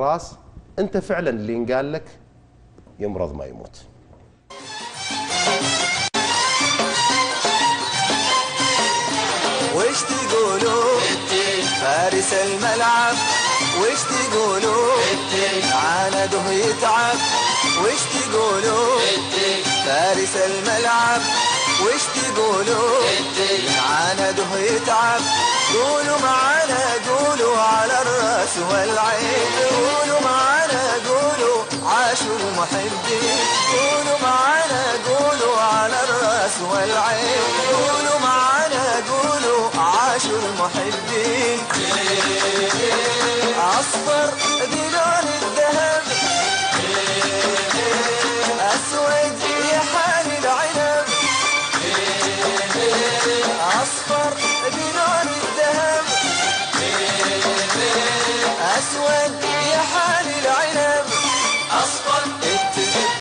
راس، انت فعلا اللي ينقال لك يمرض ما يموت. وش تقولوا فارس الملعب؟ وش تقولوا عانده يتعب؟ وش تقولوا فارس الملعب؟ وش تقولوا عانده يتعب؟ قولوا معانا، قولوا على الراس والعين، قولوا معانا، قولوا عاشوا المحبين، قولوا معانا، قولوا على الراس والعين، قولوا معانا، قولوا عاشوا المحبين. أصفر